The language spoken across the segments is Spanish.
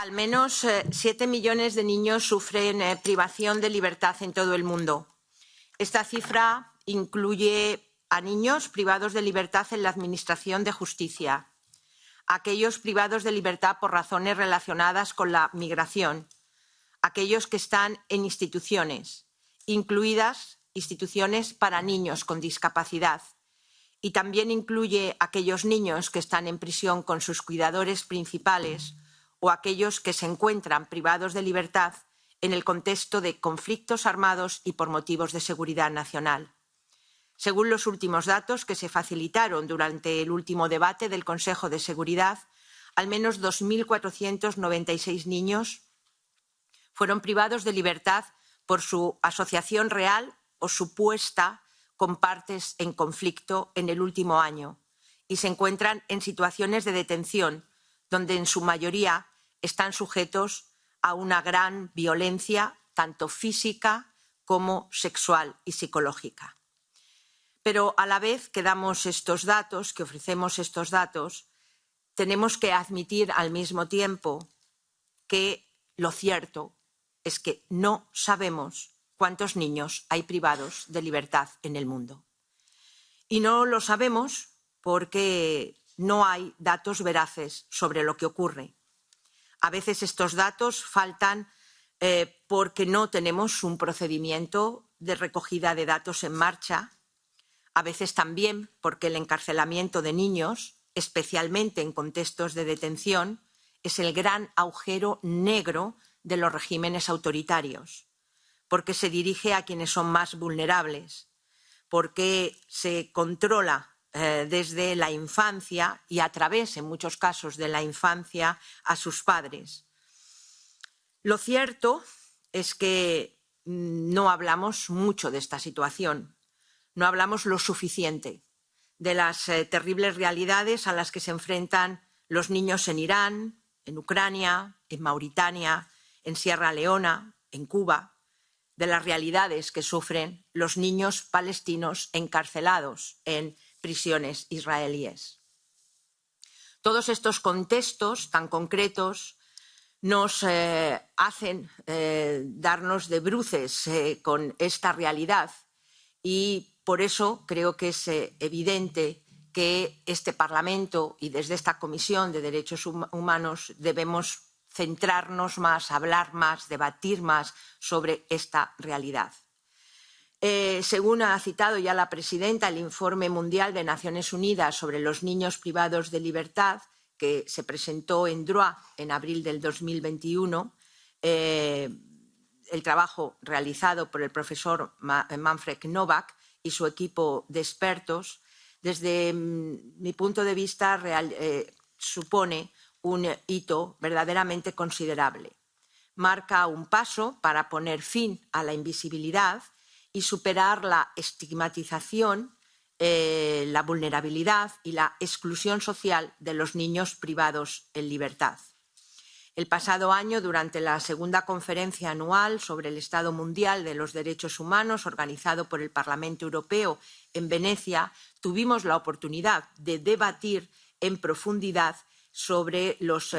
Al menos 7 millones de niños sufren privación de libertad en todo el mundo. Esta cifra incluye a niños privados de libertad en la Administración de Justicia, aquellos privados de libertad por razones relacionadas con la migración, aquellos que están en instituciones, incluidas instituciones para niños con discapacidad, y también incluye a aquellos niños que están en prisión con sus cuidadores principales o aquellos que se encuentran privados de libertad en el contexto de conflictos armados y por motivos de seguridad nacional. Según los últimos datos que se facilitaron durante el último debate del Consejo de Seguridad, al menos 2.496 niños fueron privados de libertad por su asociación real o supuesta con partes en conflicto en el último año y se encuentran en situaciones de detención donde en su mayoría están sujetos a una gran violencia tanto física como sexual y psicológica. Pero a la vez que damos estos datos, que ofrecemos estos datos, tenemos que admitir al mismo tiempo que lo cierto es que no sabemos cuántos niños hay privados de libertad en el mundo. Y no lo sabemos porque no hay datos veraces sobre lo que ocurre. A veces estos datos faltan porque no tenemos un procedimiento de recogida de datos en marcha. A veces también porque el encarcelamiento de niños, especialmente en contextos de detención, es el gran agujero negro de los regímenes autoritarios, porque se dirige a quienes son más vulnerables, porque se controla desde la infancia y a través, en muchos casos, de la infancia a sus padres. Lo cierto es que no hablamos mucho de esta situación, no hablamos lo suficiente de las terribles realidades a las que se enfrentan los niños en Irán, en Ucrania, en Mauritania, en Sierra Leona, en Cuba, de las realidades que sufren los niños palestinos encarcelados en prisiones israelíes. Todos estos contextos tan concretos nos hacen darnos de bruces con esta realidad y por eso creo que es evidente que este Parlamento y desde esta Comisión de Derechos Humanos debemos centrarnos más, hablar más, debatir más sobre esta realidad. Según ha citado ya la presidenta, el Informe Mundial de Naciones Unidas sobre los niños privados de libertad, que se presentó en Droit en abril del 2021, el trabajo realizado por el profesor Manfred Novak y su equipo de expertos, desde mi punto de vista, supone un hito verdaderamente considerable. Marca un paso para poner fin a la invisibilidad y superar la estigmatización, la vulnerabilidad y la exclusión social de los niños privados en libertad. El pasado año, durante la segunda conferencia anual sobre el Estado Mundial de los Derechos Humanos, organizado por el Parlamento Europeo en Venecia, tuvimos la oportunidad de debatir en profundidad sobre los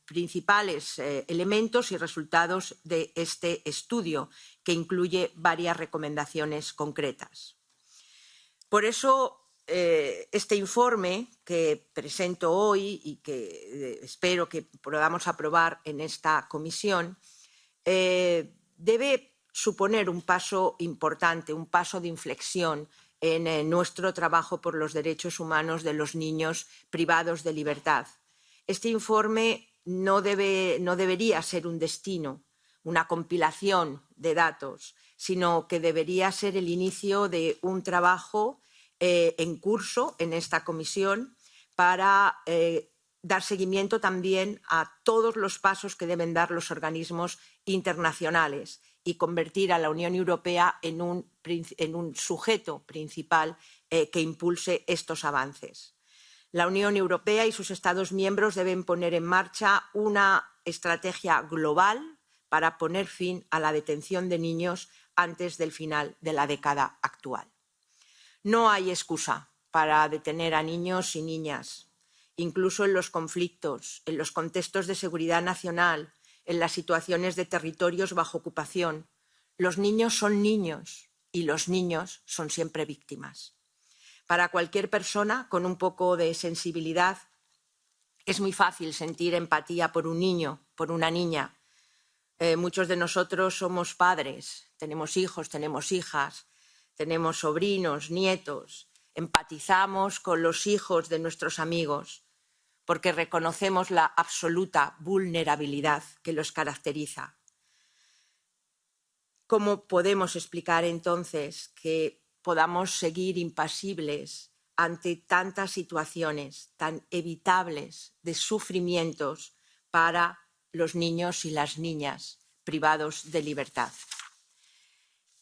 principales elementos y resultados de este estudio, que incluye varias recomendaciones concretas. Por eso, este informe que presento hoy y que espero que podamos aprobar en esta comisión debe suponer un paso importante, un paso de inflexión en nuestro trabajo por los derechos humanos de los niños privados de libertad. Este informe no debería ser un destino, una compilación de datos, sino que debería ser el inicio de un trabajo en curso en esta comisión para dar seguimiento también a todos los pasos que deben dar los organismos internacionales y convertir a la Unión Europea en un sujeto principal que impulse estos avances. La Unión Europea y sus Estados miembros deben poner en marcha una estrategia global para poner fin a la detención de niños antes del final de la década actual. No hay excusa para detener a niños y niñas incluso en los conflictos, en los contextos de seguridad nacional, en las situaciones de territorios bajo ocupación. Los niños son niños y los niños son siempre víctimas. Para cualquier persona con un poco de sensibilidad es muy fácil sentir empatía por un niño, por una niña. Muchos de nosotros somos padres, tenemos hijos, tenemos hijas, tenemos sobrinos, nietos. Empatizamos con los hijos de nuestros amigos porque reconocemos la absoluta vulnerabilidad que los caracteriza. ¿Cómo podemos explicar entonces que podamos seguir impasibles ante tantas situaciones tan evitables de sufrimientos para los niños y las niñas privados de libertad?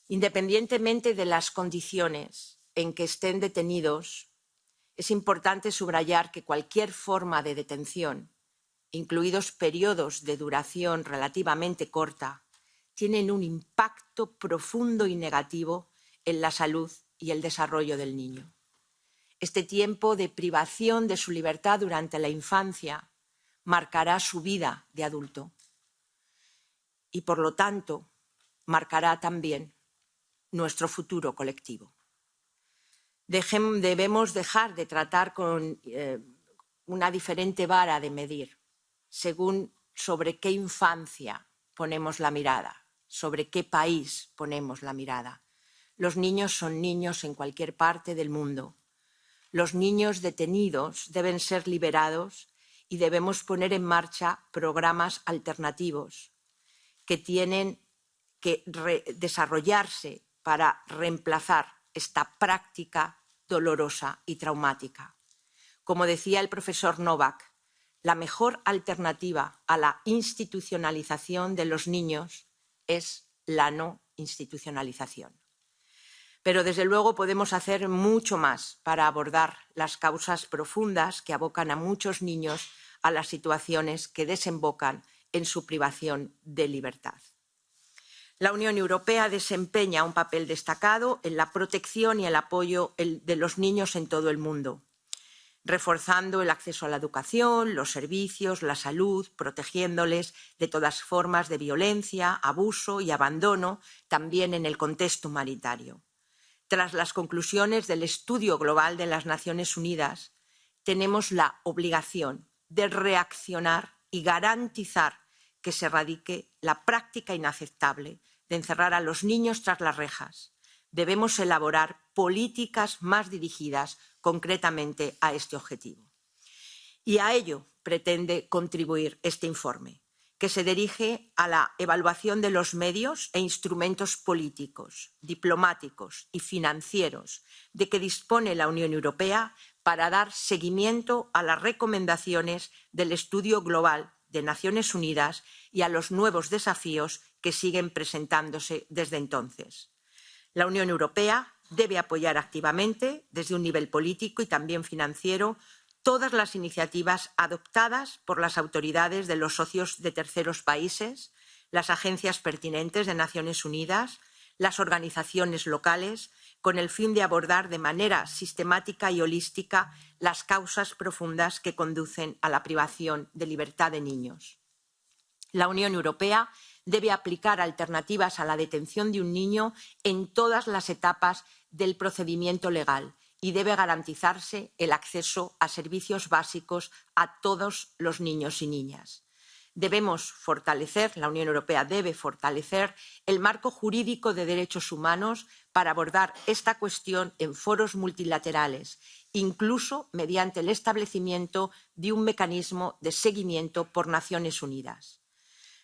Independientemente de las condiciones en que estén detenidos, es importante subrayar que cualquier forma de detención, incluidos periodos de duración relativamente corta, tienen un impacto profundo y negativo en la salud y el desarrollo del niño. Este tiempo de privación de su libertad durante la infancia marcará su vida de adulto y, por lo tanto, marcará también nuestro futuro colectivo. Debemos dejar de tratar con una diferente vara de medir según sobre qué infancia ponemos la mirada, sobre qué país ponemos la mirada. Los niños son niños en cualquier parte del mundo. Los niños detenidos deben ser liberados y debemos poner en marcha programas alternativos que tienen que desarrollarse para reemplazar esta práctica dolorosa y traumática. Como decía el profesor Novak, la mejor alternativa a la institucionalización de los niños es la no institucionalización. Pero, desde luego, podemos hacer mucho más para abordar las causas profundas que abocan a muchos niños a las situaciones que desembocan en su privación de libertad. La Unión Europea desempeña un papel destacado en la protección y el apoyo de los niños en todo el mundo, reforzando el acceso a la educación, los servicios, la salud, protegiéndoles de todas formas de violencia, abuso y abandono, también en el contexto humanitario. Tras las conclusiones del Estudio Global de las Naciones Unidas, tenemos la obligación de reaccionar y garantizar que se erradique la práctica inaceptable de encerrar a los niños tras las rejas. Debemos elaborar políticas más dirigidas concretamente a este objetivo. Y a ello pretende contribuir este informe, que se dirige a la evaluación de los medios e instrumentos políticos, diplomáticos y financieros de que dispone la Unión Europea para dar seguimiento a las recomendaciones del Estudio Global de Naciones Unidas y a los nuevos desafíos que siguen presentándose desde entonces. La Unión Europea debe apoyar activamente, desde un nivel político y también financiero, todas las iniciativas adoptadas por las autoridades de los socios de terceros países, las agencias pertinentes de Naciones Unidas, las organizaciones locales, con el fin de abordar de manera sistemática y holística las causas profundas que conducen a la privación de libertad de niños. La Unión Europea debe aplicar alternativas a la detención de un niño en todas las etapas del procedimiento legal y debe garantizarse el acceso a servicios básicos a todos los niños y niñas. La Unión Europea debe fortalecer el marco jurídico de derechos humanos para abordar esta cuestión en foros multilaterales, incluso mediante el establecimiento de un mecanismo de seguimiento por Naciones Unidas.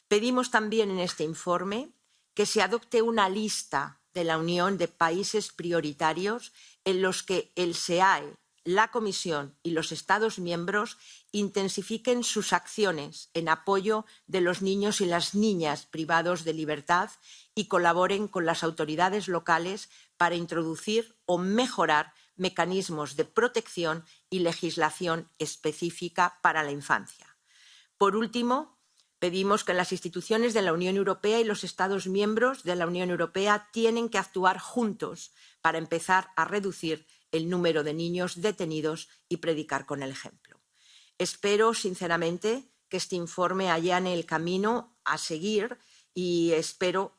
Pedimos también en este informe que se adopte una lista de la Unión de países prioritarios en los que el SEAE, la Comisión y los Estados miembros intensifiquen sus acciones en apoyo de los niños y las niñas privados de libertad y colaboren con las autoridades locales para introducir o mejorar mecanismos de protección y legislación específica para la infancia. Por último, pedimos que las instituciones de la Unión Europea y los Estados miembros de la Unión Europea tienen que actuar juntos para empezar a reducir el número de niños detenidos y predicar con el ejemplo. Espero, sinceramente, que este informe allane el camino a seguir y espero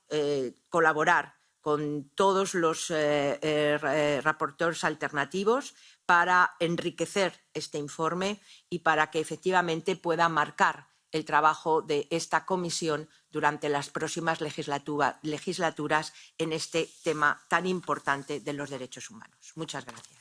colaborar con todos los reporters alternativos para enriquecer este informe y para que efectivamente pueda marcar el trabajo de esta comisión durante las próximas legislaturas en este tema tan importante de los derechos humanos. Muchas gracias.